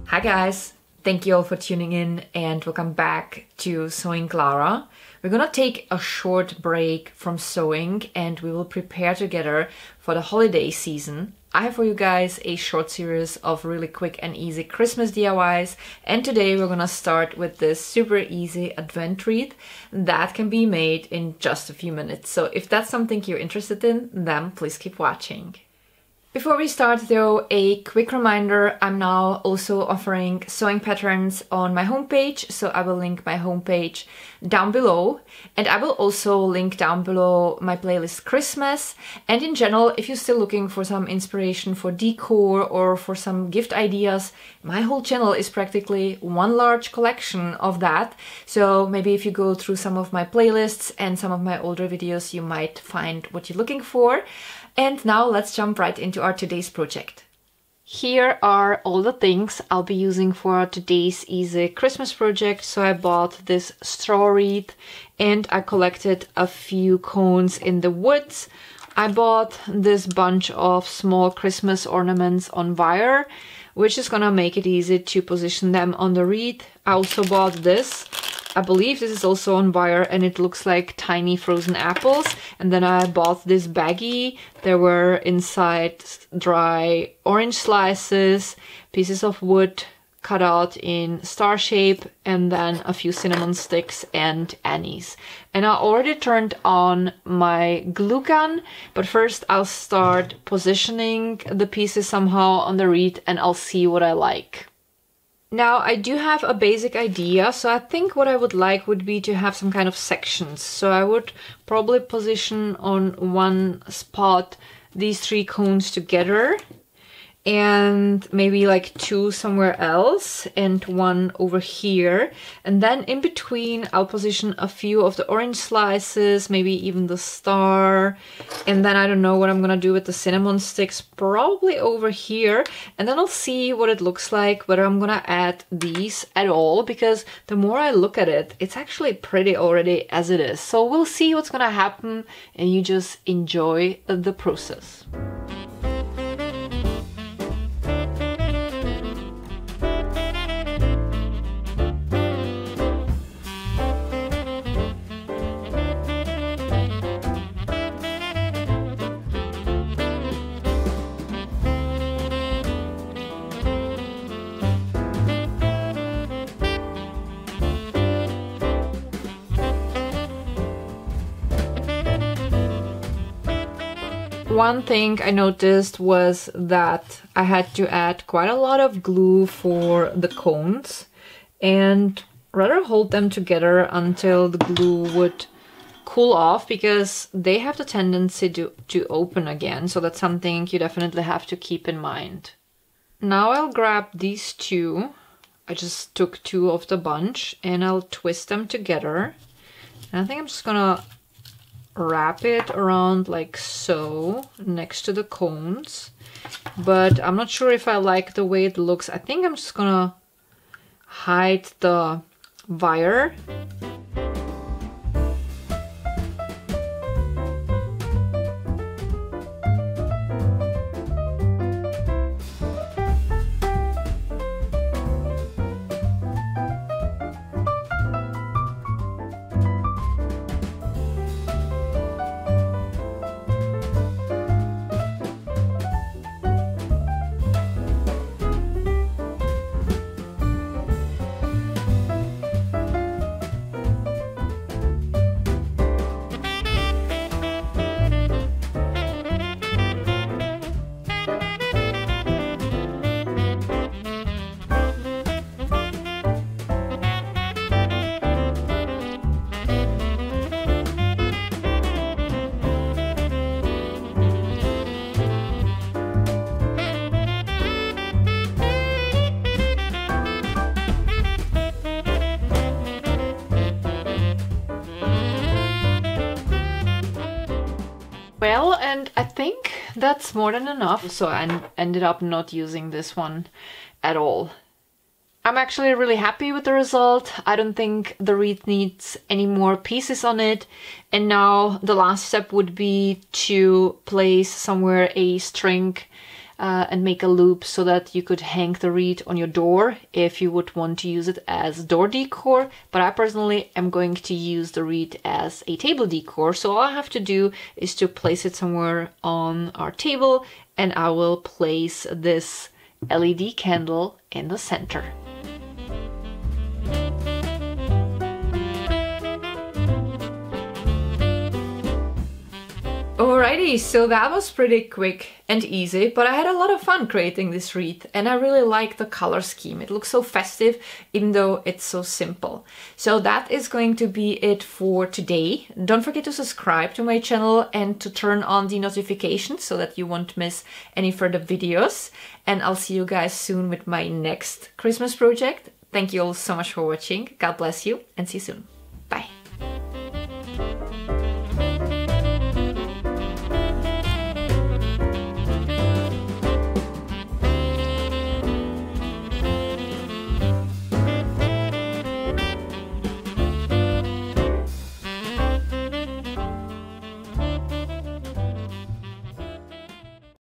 Hi guys, thank you all for tuning in and welcome back to Sewing Clara. We're gonna take a short break from sewing and we will prepare together for the holiday season. I have for you guys a short series of really quick and easy Christmas DIYs, and today we're gonna start with this super easy advent wreath that can be made in just a few minutes. So if that's something you're interested in, then please keep watching. Before we start though, a quick reminder, I'm now also offering sewing patterns on my homepage, so I will link my homepage down below, and I will also link down below my playlist Christmas. And in general, if you're still looking for some inspiration for decor or for some gift ideas, my whole channel is practically one large collection of that. So maybe if you go through some of my playlists and some of my older videos, you might find what you're looking for. And now let's jump right into our today's project. Here are all the things I'll be using for today's easy Christmas project. So I bought this straw wreath and I collected a few cones in the woods. I bought this bunch of small Christmas ornaments on wire, which is gonna make it easy to position them on the wreath. I also bought this. I believe this is also on wire and it looks like tiny frozen apples. And then I bought this baggie. There were inside dry orange slices, pieces of wood cut out in star shape, and then a few cinnamon sticks and anise. And I already turned on my glue gun, but first I'll start positioning the pieces somehow on the wreath and I'll see what I like. Now, I do have a basic idea, so I think what I would like would be to have some kind of sections. So I would probably position on one spot these three cones together, and maybe like two somewhere else and one over here. And then in between I'll position a few of the orange slices, maybe even the star. And then I don't know what I'm gonna do with the cinnamon sticks, probably over here. And then I'll see what it looks like, whether I'm gonna add these at all, because the more I look at it, it's actually pretty already as it is. So we'll see what's gonna happen and you just enjoy the process. One thing I noticed was that I had to add quite a lot of glue for the cones and rather hold them together until the glue would cool off, because they have the tendency to open again. So that's something you definitely have to keep in mind. Now I'll grab these two. I just took two of the bunch and I'll twist them together. And I think I'm just gonna wrap it around like so next to the cones, but I'm not sure if I like the way it looks. I think I'm just gonna hide the wire. Well, and I think that's more than enough, so I ended up not using this one at all. I'm actually really happy with the result. I don't think the wreath needs any more pieces on it. And now the last step would be to place somewhere a string and make a loop so that you could hang the wreath on your door if you would want to use it as door decor. But I personally am going to use the wreath as a table decor. So all I have to do is to place it somewhere on our table, and I will place this LED candle in the center. Alrighty, so that was pretty quick and easy, but I had a lot of fun creating this wreath, and I really like the color scheme. It looks so festive, even though it's so simple. So that is going to be it for today. Don't forget to subscribe to my channel and to turn on the notifications so that you won't miss any further videos. And I'll see you guys soon with my next Christmas project. Thank you all so much for watching. God bless you, and see you soon. Bye.